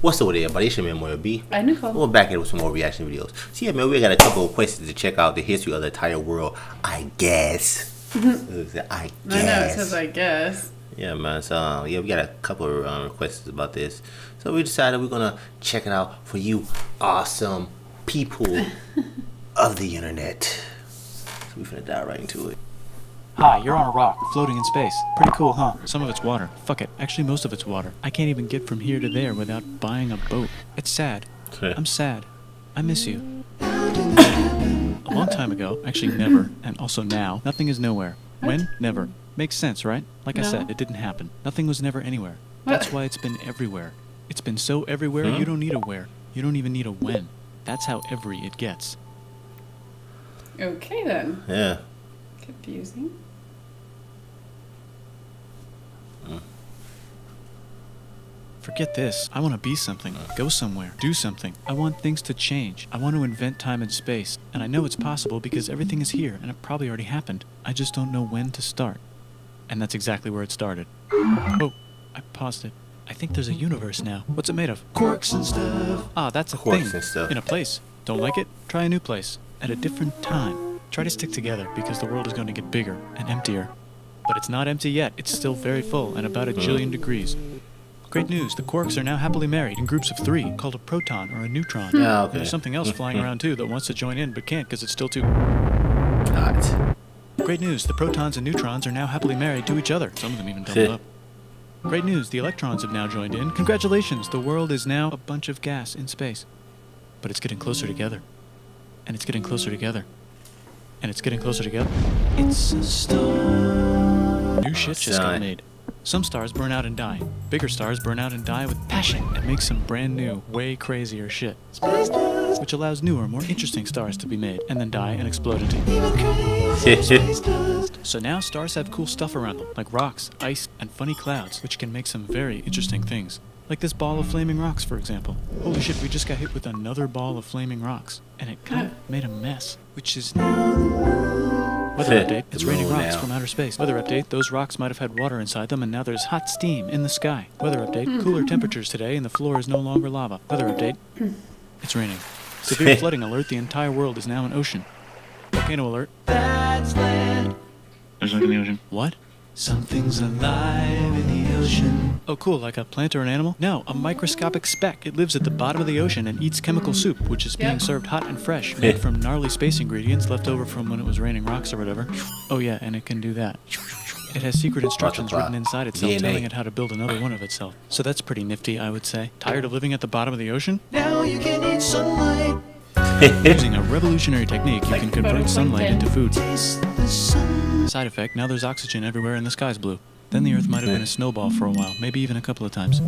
What's up with everybody? It's your man Moya B. I Nicole. We're back here with some more reaction videos. So yeah, man, we got a couple of questions to check out the history of the entire world, I guess. I guess. I know, it says I guess. Yeah, man. So yeah, we got a couple of requests about this. So we decided we're gonna check it out for you awesome people of the internet. So we're gonna dive right into it. Hi, you're on a rock, floating in space. Pretty cool, huh? Some of it's water. Fuck it. Actually, most of it's water. I can't even get from here to there without buying a boat. It's sad. I'm sad. I miss you. A long time ago, actually never, and also now, nothing is nowhere. When? Never. Makes sense, right? Like I said, it didn't happen. Nothing was never anywhere. That's why it's been everywhere. It's been so everywhere, you don't need a where. You don't even need a when. That's how every it gets. Okay then. Yeah. Confusing. Forget this. I want to be something. Go somewhere. Do something. I want things to change. I want to invent time and space. And I know it's possible because everything is here and it probably already happened. I just don't know when to start. And that's exactly where it started. Oh, I paused it. I think there's a universe now. What's it made of? Quarks and stuff. Ah, that's a thing. And stuff. In a place. Don't like it? Try a new place. At a different time. Try to stick together because the world is going to get bigger and emptier. But it's not empty yet. It's still very full and about a jillion degrees. Great news, the quarks are now happily married in groups of 3, called a proton or a neutron. Yeah, okay. There's something else flying around too that wants to join in but can't because it's still too hot. Great news, the protons and neutrons are now happily married to each other. Some of them even doubled up. Great news, the electrons have now joined in. Congratulations, the world is now a bunch of gas in space. But it's getting closer together. And it's getting closer together. And it's getting closer together. It's a star. New shit just got made. Some stars burn out and die. Bigger stars burn out and die with passion and make some brand new, way crazier shit. Space dust. Which allows newer, more interesting stars to be made and then die and explode into space dust. So now stars have cool stuff around them, like rocks, ice, and funny clouds, which can make some very interesting things. Like this ball of flaming rocks, for example. Holy shit, we just got hit with another ball of flaming rocks. And it kind of made a mess, which is now... Weather update, it's raining rocks from outer space. Weather update, those rocks might have had water inside them and now there's hot steam in the sky. Weather update, cooler temperatures today and the floor is no longer lava. Weather update, it's raining. Severe flooding alert, the entire world is now an ocean. Volcano alert, that's land. There's nothing in the ocean. What? Something's alive in the ocean. Oh cool, like a plant or an animal? No, a microscopic speck. It lives at the bottom of the ocean and eats chemical soup, which is being served hot and fresh, made from gnarly space ingredients left over from when it was raining rocks or whatever. Oh yeah, and it can do that. It has secret instructions written inside itself telling it how to build another one of itself. So that's pretty nifty, I would say. Tired of living at the bottom of the ocean? Now you can eat sunlight. Using a revolutionary technique, you can convert sunlight into food. Side effect, now there's oxygen everywhere and the sky's blue. Then the Earth might have been a snowball for a while, maybe even a couple of times.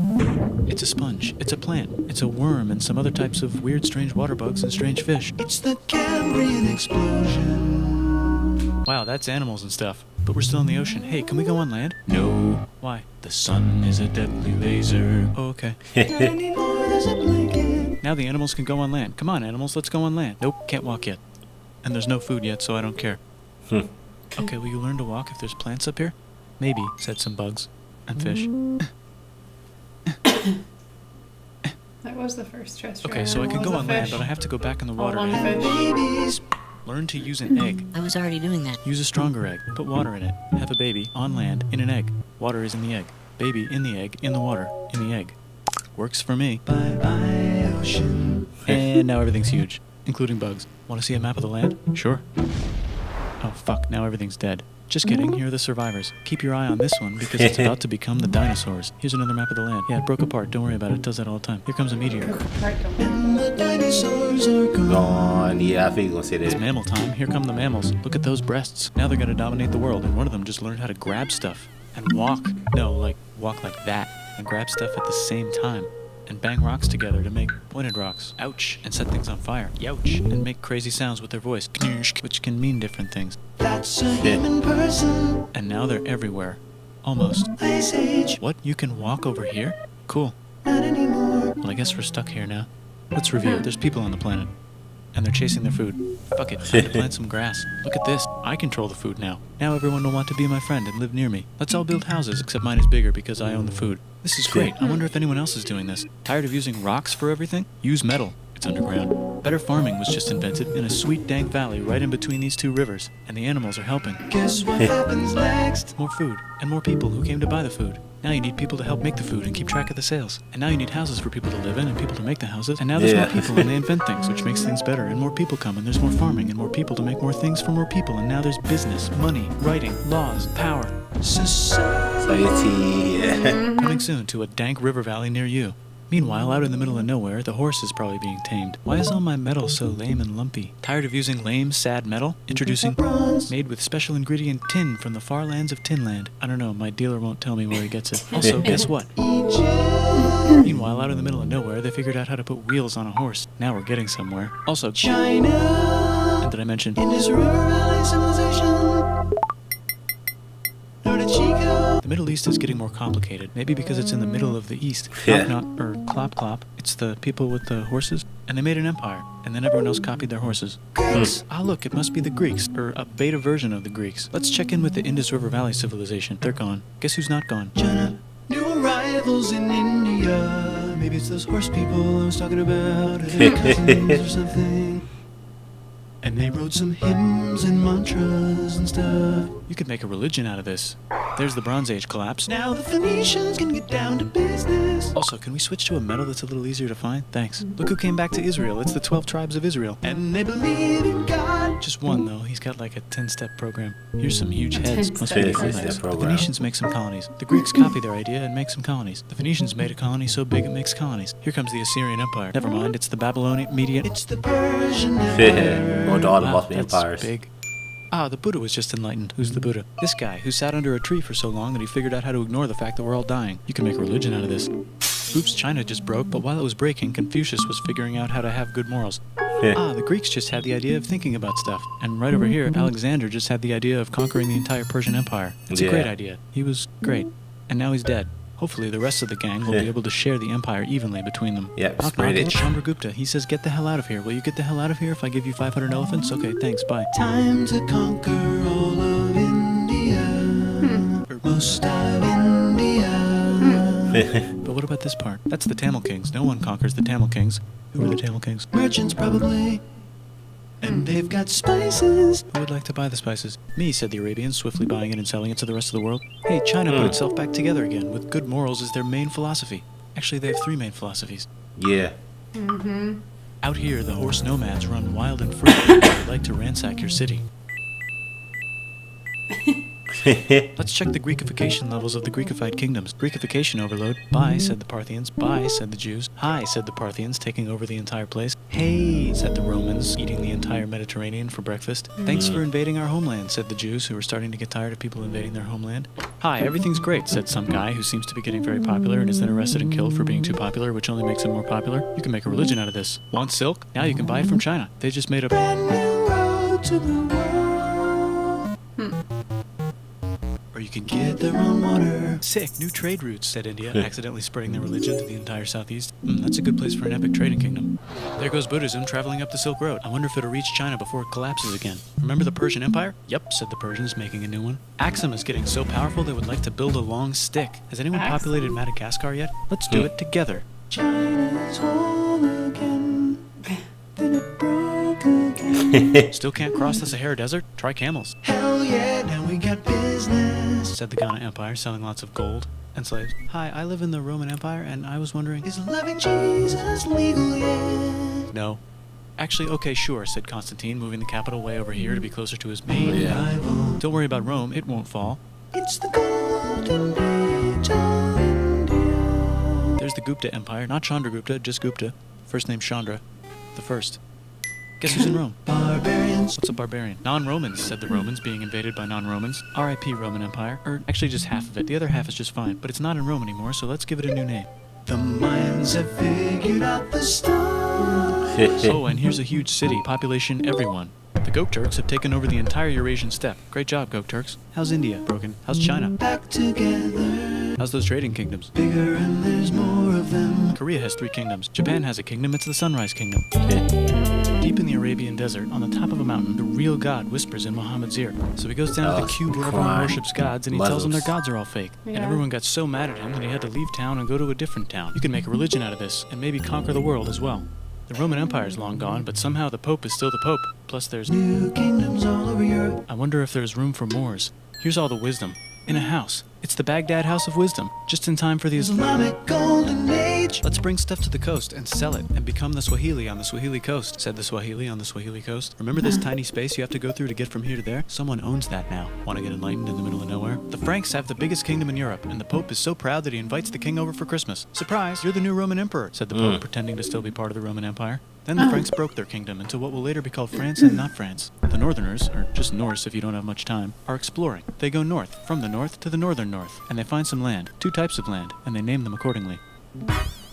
It's a sponge, it's a plant, it's a worm and some other types of weird strange water bugs and strange fish. It's the Cambrian explosion. Wow, that's animals and stuff. But we're still in the ocean. Hey, can we go on land? No. Why? The sun is a deadly laser. Oh, okay. Not anymore, there's a blanket. Now the animals can go on land. Come on, animals, let's go on land. Nope, can't walk yet. And there's no food yet, so I don't care. Okay, will you learn to walk if there's plants up here? Maybe, said some bugs. And fish. That was the first terrestrial. Okay, so I can go on land, but I have to go back in the water. Babies. Learn to use an egg. I was already doing that. Use a stronger egg. Put water in it. Have a baby on land in an egg. Water is in the egg. Baby in the egg, in the water, in the egg. Works for me. Bye-bye, ocean. And now everything's huge, including bugs. Want to see a map of the land? Sure. Oh fuck, now everything's dead. Just kidding, here are the survivors. Keep your eye on this one because it's about to become the dinosaurs. Here's another map of the land. Yeah, it broke apart, don't worry about it, it does that all the time. Here comes a meteor. And the dinosaurs are Gone. Yeah, I think you're gonna say that. It's mammal time, here come the mammals. Look at those breasts. Now they're gonna dominate the world, and one of them just learned how to grab stuff. And walk. No, like, walk like that. And grab stuff at the same time. And bang rocks together to make pointed rocks. Ouch. And set things on fire. Youch. And make crazy sounds with their voice. Which can mean different things. That's a human person. And now they're everywhere. Almost. Ice Age. What? You can walk over here? Cool. Not anymore. Well, I guess we're stuck here now. Let's review. There's people on the planet. and they're chasing their food. Fuck it, time to plant some grass. Look at this. I control the food now. Now everyone will want to be my friend and live near me. Let's all build houses, except mine is bigger because I own the food. This is great. I wonder if anyone else is doing this. Tired of using rocks for everything? Use metal. It's underground. Better farming was just invented in a sweet dank valley right in between these two rivers, and the animals are helping. Guess what happens next? More food, and more people who came to buy the food. Now you need people to help make the food and keep track of the sales. And now you need houses for people to live in and people to make the houses. And now there's more people and they invent things, which makes things better. And more people come and there's more farming and more people to make more things for more people. And now there's business, money, writing, laws, power. Society. Coming soon to a dank river valley near you. Meanwhile, out in the middle of nowhere, the horse is probably being tamed. Why is all my metal so lame and lumpy? Tired of using lame, sad metal? Introducing bronze, made with special ingredient tin from the far lands of Tinland. I don't know, my dealer won't tell me where he gets it. Also, guess what? Meanwhile, out in the middle of nowhere, they figured out how to put wheels on a horse. Now we're getting somewhere. Also, China. And did I mention? Indus River Valley civilization. Chico. The Middle East is getting more complicated, maybe because it's in the middle of the East. Yeah. Knock, or clop clop. It's the people with the horses. And they made an empire, and then everyone else copied their horses. Greeks. Ah, look, it must be the Greeks, or a beta version of the Greeks. Let's check in with the Indus River Valley civilization. They're gone. Guess who's not gone? China. New arrivals in India. Maybe it's those horse people I was talking about. Or their cousins or something. And they wrote some hymns and mantras and stuff. You could make a religion out of this. There's the Bronze Age collapse. Now the Phoenicians can get down to business. Also, can we switch to a metal that's a little easier to find? Thanks. Look who came back to Israel. It's the 12 tribes of Israel. And they believe in God. Just one, though. He's got like a 10-step program. Here's some huge heads. 10-step Must be program. nice. The program. Phoenicians make some colonies. The Greeks copy their idea and make some colonies. The Phoenicians made a colony so big it makes colonies. Here comes the Assyrian Empire. Never mind, it's the Babylonian Median. It's the Persian Yeah. Going to all the Wow, Muslim that's empires. big. Ah, the Buddha was just enlightened. Who's the Buddha? This guy, who sat under a tree for so long that he figured out how to ignore the fact that we're all dying. You can make a religion out of this. Oops, China just broke, but while it was breaking, Confucius was figuring out how to have good morals. Yeah. Ah, the Greeks just had the idea of thinking about stuff. And right over here, Alexander just had the idea of conquering the entire Persian Empire. It's a great Yeah. idea. He was great. And now he's dead. Hopefully the rest of the gang will be able to share the empire evenly between them. Yep, Knock, spread knock, it. it's Chandragupta. He says, get the hell out of here. Will you get the hell out of here if I give you 500 elephants? Okay, thanks, bye. Time to conquer all of India. Or most of India. But what about this part? That's the Tamil Kings. No one conquers the Tamil Kings. Who are the Tamil Kings? Merchants probably. And they've got spices. Who would like to buy the spices? Me, said the Arabians, swiftly buying it and selling it to the rest of the world. Hey, China put itself back together again, with good morals as their main philosophy. Actually, they have 3 main philosophies. Yeah. Out here, the horse nomads run wild and free, and they like to ransack your city. Let's check the Greekification levels of the Greekified kingdoms. Greekification overload. Bye, said the Parthians. Bye, said the Jews. Hi, said the Parthians, taking over the entire place. Hey, said the Romans, eating the entire Mediterranean for breakfast. Thanks for invading our homeland, said the Jews, who were starting to get tired of people invading their homeland. Hi, everything's great, said some guy who seems to be getting very popular and is then arrested and killed for being too popular, which only makes him more popular. You can make a religion out of this. Want silk? Now you can buy it from China. They just made a... Brand new road to the world. Or you can Get their own water. Sick, new trade routes, said India, accidentally spreading their religion to the entire southeast. That's a good place for an epic trading kingdom. There goes Buddhism traveling up the Silk Road. I wonder if it'll reach China before it collapses again. Remember the Persian Empire? Yep, said the Persians, making a new one. Axum is getting so powerful they would like to build a long stick. Has anyone Axum? populated Madagascar yet? Let's do it together. China's whole again. Then it broke again. Still can't cross the Sahara Desert? Try camels, Hell yeah, now we got business. said the Ghana Empire, selling lots of gold and slaves. Hi, I live in the Roman Empire, and I was wondering... Is loving Jesus legal yet? No. Actually, okay, sure, said Constantine, moving the capital way over here to be closer to his main. Rival. Don't worry about Rome, it won't fall. It's the golden age of India. There's the Gupta Empire, not Chandragupta, just Gupta. First name Chandra. The first. Guess who's in Rome? Barbarians. What's a barbarian? Non-Romans, said the Romans, being invaded by non-Romans. R.I.P. Roman Empire. Or actually just half of it. The other half is just fine. But it's not in Rome anymore, so let's give it a new name. The minds have figured out the stars. Oh, and here's a huge city. Population everyone. The Gokturks have taken over the entire Eurasian steppe. Great job, Gokturks. How's India? Broken. How's China? Back together. How's those trading kingdoms? Bigger and there's more of of them. Korea has 3 kingdoms. Japan has a kingdom, it's the Sunrise Kingdom. Deep in the Arabian desert, on the top of a mountain, the real God whispers in Muhammad's ear. So he goes down to the cube where everyone worships gods, and he tells them their gods are all fake. And everyone got so mad at him that he had to leave town and go to a different town. You can make a religion out of this, and maybe conquer the world as well. The Roman Empire is long gone, but somehow the Pope is still the Pope. Plus there's New kingdoms all over Europe. I wonder if there's room for Moors. Here's all the wisdom. In a house. It's the Baghdad House of Wisdom. Just in time for the Islamic Golden Age. Let's bring stuff to the coast and sell it and become the Swahili on the Swahili coast, said the Swahili on the Swahili coast. Remember this tiny space you have to go through to get from here to there? Someone owns that now. Want to get enlightened in the middle of nowhere? The Franks have the biggest kingdom in Europe, and the Pope is so proud that he invites the king over for Christmas. Surprise, you're the new Roman emperor, said the Pope, pretending to still be part of the Roman Empire. Then the Franks broke their kingdom into what will later be called France and not France. The Northerners, or just Norse if you don't have much time, are exploring. They go north, from the north to the northern north, and they find some land, 2 types of land, and they name them accordingly.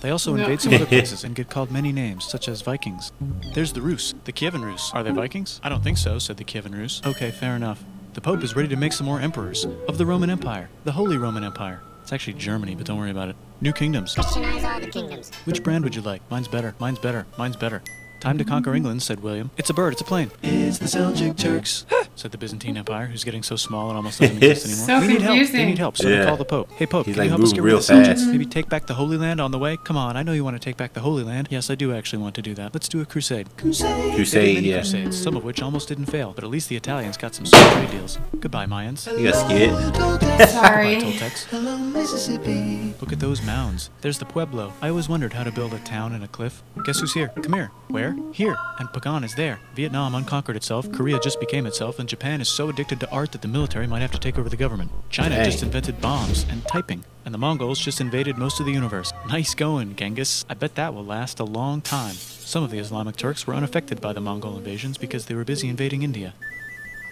They also invade some other places and get called many names, such as Vikings. There's the Rus, the Kievan Rus. Are they Vikings? I don't think so, said the Kievan Rus. Okay, fair enough. The Pope is ready to make some more emperors of the Roman Empire, the Holy Roman Empire. It's actually Germany, but don't worry about it. New kingdoms. Christianize all the kingdoms. Which brand would you like? Mine's better, mine's better, mine's better. Time to conquer England, said William. It's a bird, it's a plane. It's the Seljuk Turks, said the Byzantine Empire, who's getting so small it almost doesn't exist anymore. So we need help, confusing. they need help, so they call the Pope. Hey Pope, He's can like you help us get moving rid of real the fast. Seljuk's? Maybe take back the Holy Land on the way? Come on, I know you want to take back the Holy Land. Yes, I do actually want to do that. Let's do a crusade. Crusade. Crusade, Many yeah. crusades, some of which almost didn't fail, but at least the Italians got some sweet trade deals. Goodbye, Mayans. You got scared? Goodbye, Sorry. Toltecs. Hello, Mississippi. Look at those mounds. There's the Pueblo. I always wondered how to build a town in a cliff. Guess who's here? Come here. Where? Here. And Pagan is there. Vietnam unconquered itself, Korea just became itself, and Japan is so addicted to art that the military might have to take over the government. China Dang. just invented bombs and typing. And the Mongols just invaded most of the universe. Nice going, Genghis. I bet that will last a long time. Some of the Islamic Turks were unaffected by the Mongol invasions because they were busy invading India.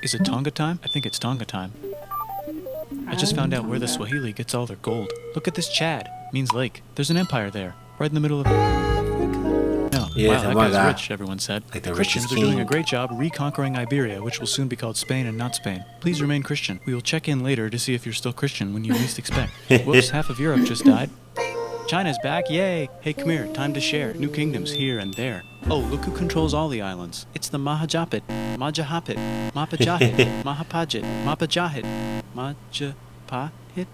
Is it Tonga time? I think it's Tonga time. I just found out where the Swahili gets all their gold. Look at this Chad. Means lake. There's an empire there. Right in the middle of... No. Yeah, wow, that one guy's guy. rich, everyone said. Like the Christians richest are doing king. a great job reconquering Iberia, which will soon be called Spain and not Spain. Please remain Christian. We will check in later to see if you're still Christian when you least expect. Whoops, half of Europe just died. China's back, yay! Hey, come here, time to share. New kingdoms here and there. Oh, look who controls all the islands. It's the Mahajapit, Majahapit, Mapajahit, Mahapajit, Mapajahit, Majapahit.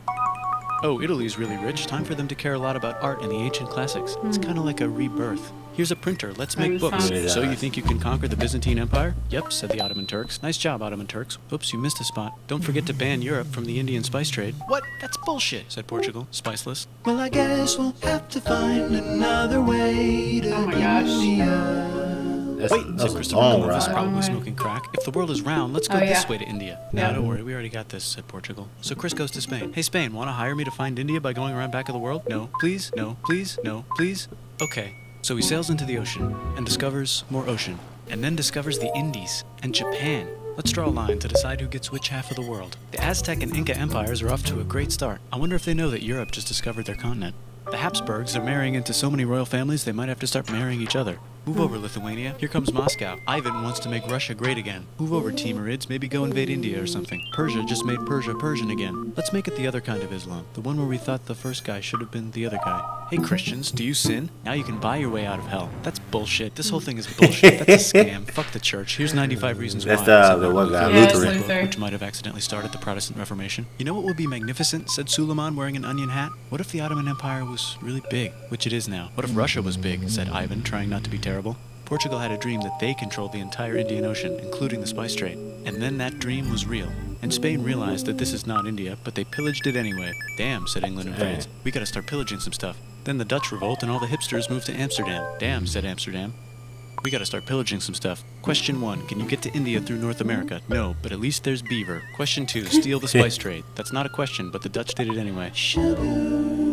Oh, Italy's really rich. Time for them to care a lot about art and the ancient classics. It's kind of like a rebirth. Here's a printer. Let's make books. Renaissance. So you think you can conquer the Byzantine Empire? Yep, said the Ottoman Turks. Nice job, Ottoman Turks. Oops, you missed a spot. Don't forget to ban Europe from the Indian spice trade. What? That's bullshit, said Portugal. Spiceless. Well, I guess we'll have to find another way to Oh my gosh. India. That's, Wait, that's said a Christopher long Columbus, ride. probably ride. smoking crack. If the world is round, let's go Oh, this yeah. way to India. Yeah. No, don't worry, we already got this, said Portugal. So Chris goes to Spain. Hey, Spain, want to hire me to find India by going around back of the world? No, please, no, please, no, please. Okay. So he sails into the ocean and discovers more ocean, and then discovers the Indies and Japan. Let's draw a line to decide who gets which half of the world. The Aztec and Inca empires are off to a great start. I wonder if they know that Europe just discovered their continent. The Habsburgs are marrying into so many royal families they might have to start marrying each other. Move over, Lithuania. Here comes Moscow. Ivan wants to make Russia great again. Move over, Timurids. Maybe go invade India or something. Persia just made Persia Persian again. Let's make it the other kind of Islam. The one where we thought the first guy should have been the other guy. Hey, Christians, do you sin? Now you can buy your way out of hell. That's bullshit. This whole thing is bullshit. That's a scam. Fuck the church. Here's 95 reasons That's why. the one guy, Yeah, it's Lutheran. Luther. Which might have accidentally started the Protestant Reformation. You know what would be magnificent, said Suleiman wearing an onion hat? What if the Ottoman Empire was really big, which it is now? What if Russia was big, said Ivan, trying not to be terrible? Portugal had a dream that they controlled the entire Indian Ocean, including the spice trade. And then that dream was real. And Spain realized that this is not India, but they pillaged it anyway. Damn, said England and France. We gotta start pillaging some stuff. Then the Dutch revolt and all the hipsters moved to Amsterdam. Damn, said Amsterdam. We gotta start pillaging some stuff. Question 1, can you get to India through North America? No, but at least there's beaver. Question 2, steal the spice trade. That's not a question, but the Dutch did it anyway.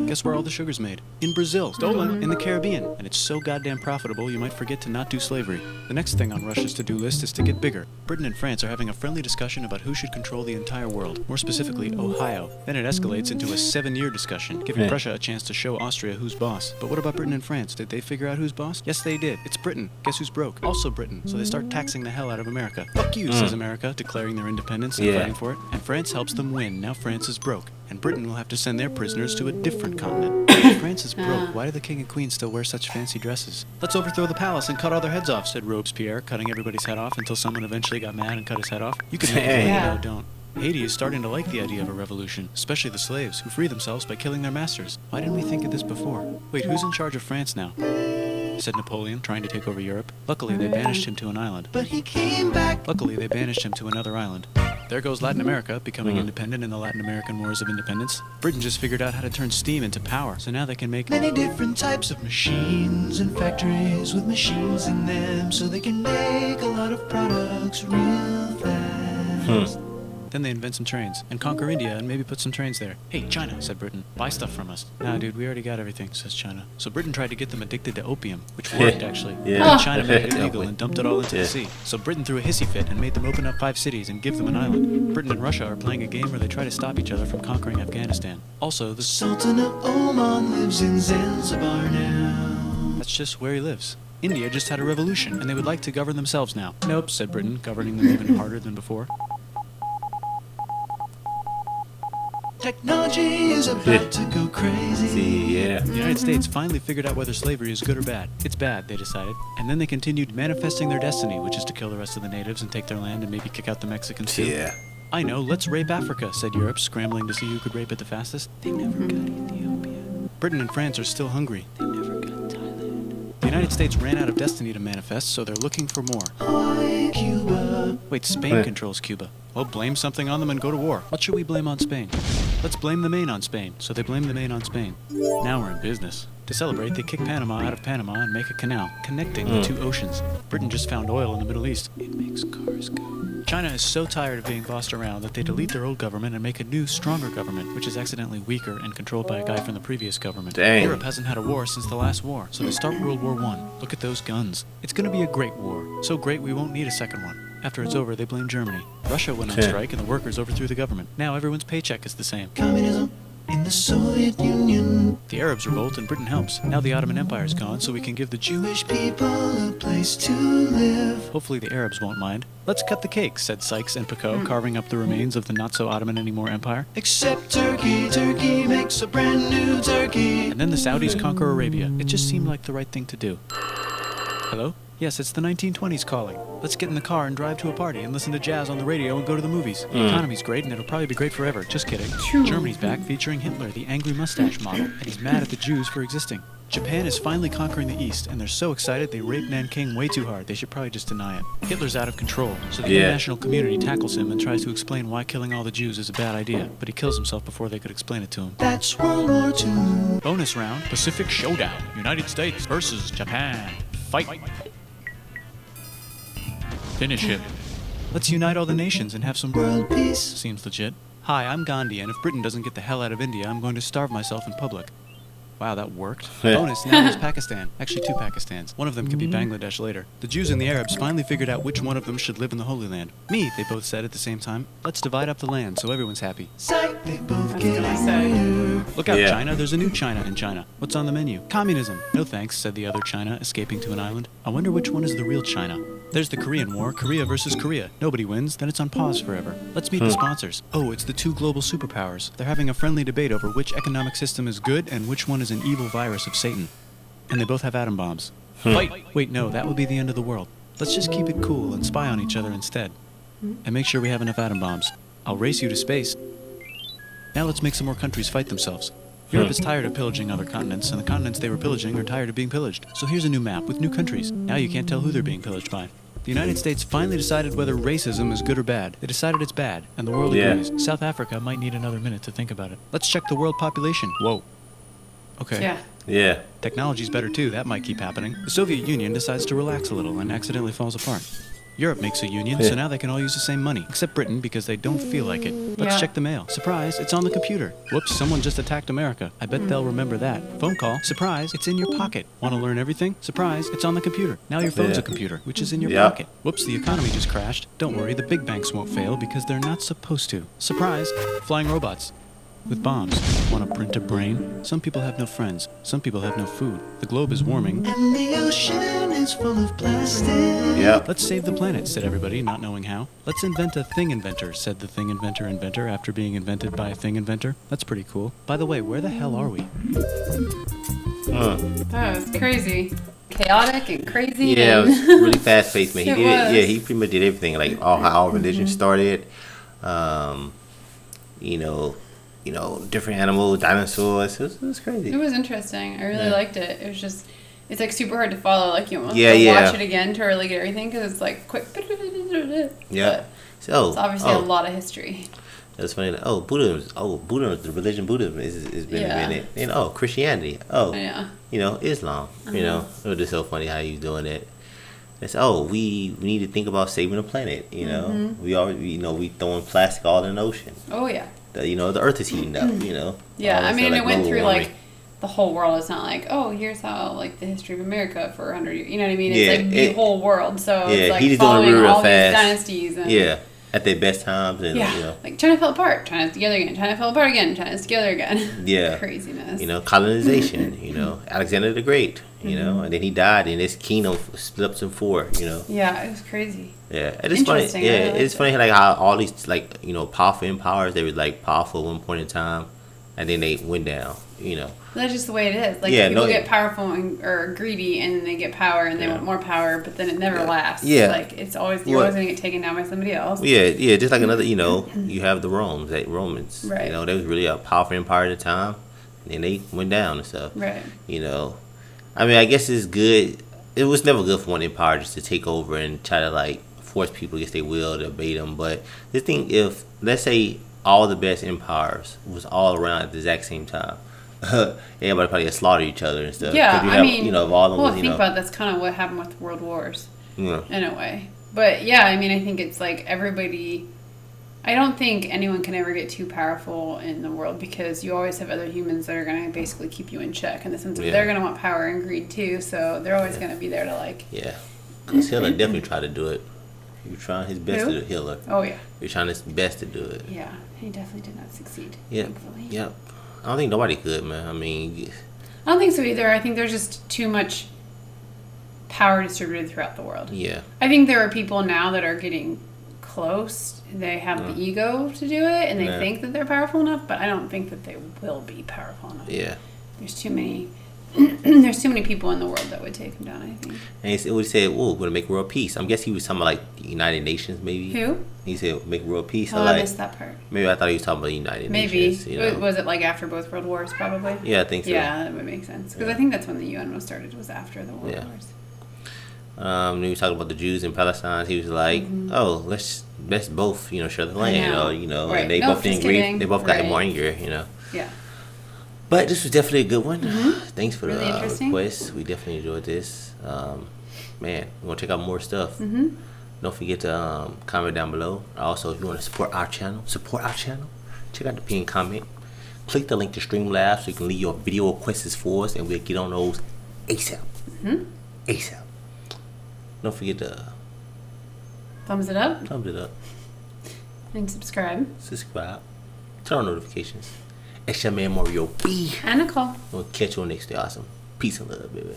Guess where all the sugar's made? In Brazil. Stolen. In the Caribbean. And it's so goddamn profitable you might forget to not do slavery. The next thing on Russia's to-do list is to get bigger. Britain and France are having a friendly discussion about who should control the entire world. More specifically, Ohio. Then it escalates into a 7-year discussion, giving Prussia a chance to show Austria who's boss. But what about Britain and France? Did they figure out who's boss? Yes, they did. It's Britain. Guess who's broke? Also Britain. So they start taxing the hell out of America. Fuck you, says America, declaring their independence and fighting for it. And France helps them win. Now France is broke. and Britain will have to send their prisoners to a different continent. If France is broke, why do the king and queen still wear such fancy dresses? Let's overthrow the palace and cut all their heads off, said Robespierre, cutting everybody's head off until someone eventually got mad and cut his head off. You can make it, though, don't. Haiti is starting to like the idea of a revolution, especially the slaves, who free themselves by killing their masters. Why didn't we think of this before? Wait, who's in charge of France now? Said Napoleon, trying to take over Europe. Luckily, they banished him to an island. But he came back. Luckily, they banished him to another island. There goes Latin America, becoming independent in the Latin American Wars of Independence. Britain just figured out how to turn steam into power, so now they can make Many different types of machines and factories with machines in them, so they can make a lot of products real fast. Then they invent some trains, and conquer India and maybe put some trains there. Hey, China, said Britain, buy stuff from us. Nah, dude, we already got everything, says China. So Britain tried to get them addicted to opium, which worked, actually. Yeah. China made it illegal and dumped it all into the sea. So Britain threw a hissy fit and made them open up 5 cities and give them an island. Britain and Russia are playing a game where they try to stop each other from conquering Afghanistan. Also, the Sultan of Oman lives in Zanzibar now. That's just where he lives. India just had a revolution, and they would like to govern themselves now. Nope, said Britain, governing them even harder than before. Technology is about to go crazy. The United States finally figured out whether slavery is good or bad. It's bad, they decided. And then they continued manifesting their destiny, which is to kill the rest of the natives and take their land and maybe kick out the Mexicans too. Yeah. I know, let's rape Africa, said Europe, scrambling to see who could rape it the fastest. They never got Ethiopia. Britain and France are still hungry. They never got Thailand. The United States ran out of destiny to manifest, so they're looking for more. Hawaii, Cuba. Wait, Spain controls Cuba. Well, blame something on them and go to war. What should we blame on Spain? Let's blame the Maine on Spain. So they blame the Maine on Spain. Now we're in business. To celebrate, they kick Panama out of Panama and make a canal, connecting the 2 oceans. Britain just found oil in the Middle East. It makes cars go. China is so tired of being bossed around that they delete their old government and make a new, stronger government, which is accidentally weaker and controlled by a guy from the previous government. Dang. Europe hasn't had a war since the last war, so they start World War I. Look at those guns. It's gonna be a great war. So great we won't need a second one. After it's over, they blame Germany. Russia went on strike and the workers overthrew the government. Now everyone's paycheck is the same. Communism in the Soviet Union. The Arabs revolt and Britain helps. Now the Ottoman Empire's gone, so we can give the Jewish people a place to live. Hopefully the Arabs won't mind. Let's cut the cake, said Sykes and Picot, carving up the remains of the not-so-Ottoman-anymore empire. Except Turkey. Turkey makes a brand new Turkey. And then the Saudis conquer Arabia. It just seemed like the right thing to do. Hello? Yes, it's the 1920s calling. Let's get in the car and drive to a party and listen to jazz on the radio and go to the movies. The economy's great and it'll probably be great forever. Just kidding. Germany's back featuring Hitler, the angry mustache model, and he's mad at the Jews for existing. Japan is finally conquering the East, and they're so excited they raped Nanking way too hard. They should probably just deny it. Hitler's out of control, so the international community tackles him and tries to explain why killing all the Jews is a bad idea, but he kills himself before they could explain it to him. That's World War II. Bonus round, Pacific Showdown. United States versus Japan. Fight! Finish him. Let's unite all the nations and have some World peace. Seems legit. Hi, I'm Gandhi, and if Britain doesn't get the hell out of India, I'm going to starve myself in public. Wow, that worked. Bonus, now there's Pakistan. Actually, 2 Pakistans. One of them could be Bangladesh later. The Jews and the Arabs finally figured out which one of them should live in the Holy Land. Me, they both said at the same time. Let's divide up the land so everyone's happy. Psych, they both That's get what I said. angrier. Look out, China. There's a new China in China. What's on the menu? Communism. No thanks, said the other China, escaping to an island. I wonder which one is the real China. There's the Korean War, Korea versus Korea. Nobody wins, then it's on pause forever. Let's meet the sponsors. Oh, it's the 2 global superpowers. They're having a friendly debate over which economic system is good and which one is an evil virus of Satan. And they both have atom bombs. Fight! Wait, no, that would be the end of the world. Let's just keep it cool and spy on each other instead. And make sure we have enough atom bombs. I'll race you to space. Now let's make some more countries fight themselves. Europe is tired of pillaging other continents, and the continents they were pillaging are tired of being pillaged. So here's a new map with new countries. Now you can't tell who they're being pillaged by. The United States finally decided whether racism is good or bad. They decided it's bad, and the world agrees. South Africa might need another minute to think about it. Let's check the world population. Whoa. Okay. Yeah. Technology's better too, that might keep happening. The Soviet Union decides to relax a little and accidentally falls apart. Europe makes a union, so now they can all use the same money, except Britain because they don't feel like it. Let's check the mail. Surprise, it's on the computer. Whoops, someone just attacked America. I bet they'll remember that. Phone call. Surprise, it's in your pocket. Want to learn everything? Surprise, it's on the computer. Now your phone's a computer, which is in your pocket. Whoops, the economy just crashed. Don't worry, the big banks won't fail because they're not supposed to. Surprise, flying robots. with bombs. Want to print a brain? Some people have no friends. Some people have no food. The globe is warming. And the ocean is full of plastic. Yep. Let's save the planet, said everybody, not knowing how. Let's invent a thing inventor, said the thing inventor after being invented by a thing inventor. That's pretty cool. By the way, where the hell are we? That was crazy. Chaotic and crazy. Yeah, it and was really fast paced, man. He It did it. Yeah, was. he pretty much did everything. Like how religion started. You know, different animals, dinosaurs. It was crazy. It was interesting. I really Yeah. liked it. It was just, it's like super hard to follow. Like you almost Yeah, have to yeah. watch it again to really get everything because it's like quick. Yeah. But So it's obviously a lot of history. It's funny. Like, Buddhism, the religion Buddhism is been Yeah. invented. And Christianity. Yeah. Islam. It was just so funny how he's doing it. It's we need to think about saving the planet. We already we throwing plastic all in the ocean. Oh yeah. The earth is heating up. Yeah, All I this, mean, like, it went global through warming. like the whole world. It's not like, oh, here's how like the history of America for 100 years. You know what I mean? It's Yeah, like the whole world. So yeah, it's like he just doing it following real all fast. these dynasties. And, Yeah, at their best times, and Yeah. Like China fell apart. China's together again. China fell apart again. China's together again. Yeah. Craziness. Colonization. Alexander the Great. And then he died, and his kingdom split up in four. Yeah, it was crazy. Yeah, and it's funny. Interesting, I Yeah, really liked it's funny like how all these like powerful empires, they were like powerful at one point in time, and then they went down. That's just the way it is. Like Yeah, people no, get powerful or greedy, and they get power, and they want more power, but then it never lasts. Yeah. Like it's always you're What? always gonna get taken down by somebody else. Yeah, just like another. You have the Romans. Right. They was really a powerful empire at the time, and then they went down and stuff. Right. I mean, I guess it's good. It was never good for one empire just to take over and try to like force people against their will to obey them. But the thing, if let's say all the best empires was all around at the exact same time, everybody probably slaughter each other and stuff. Yeah, 'Cause you I have, mean, if all of them well, was, think about it, that's kind of what happened with world wars yeah, in a way. But yeah, I mean, I think it's like everybody. I don't think anyone can ever get too powerful in the world because you always have other humans that are going to basically keep you in check in the sense that they're going to want power and greed too. So they're always going to be there to like. yeah. Because Hitler definitely tried to do it. He was trying his best Who? to do Hitler. Oh yeah. He was trying his best to do it. Yeah, he definitely did not succeed. Yep. Thankfully. Yep. I don't think nobody could, man. I mean, I don't think so either. I think there's just too much power distributed throughout the world. yeah. I think there are people now that are getting close. They have the ego to do it, and they Yeah. think that they're powerful enough. But I don't think that they will be powerful enough. Yeah. There's too many. There's too many people in the world that would take them down. I think. And it would say, "Oh, we're gonna make world peace." I'm guessing he was talking about like the United Nations, maybe. Who? He said, "Make world peace." Oh, So, I like, missed that part. maybe I thought he was talking about the United Maybe. Nations. Was it like after both world wars? Probably. Yeah, I think so. Yeah, that would make sense because I think that's when the UN was started. Was after the world Yeah. wars. When he was talking about the Jews in Palestine, he was like, "Oh, let's both share the land," know. Right. and they Nope, both just didn't agree. kidding. They both got Right. more angry, Yeah. But this was definitely a good one. Thanks for Really the interesting. request. We definitely enjoyed this. Man, we want to check out more stuff. Don't forget to comment down below. Also, if you want to support our channel, check out the pinned comment. Click the link to Streamlabs so you can leave your video requests for us, and we'll get on those ASAP. ASAP. Don't forget to Thumbs it up thumbs it up, and subscribe. subscribe, turn on notifications. It's your man Mario B. And a call. We'll catch you on next day. Awesome. Peace and love, baby.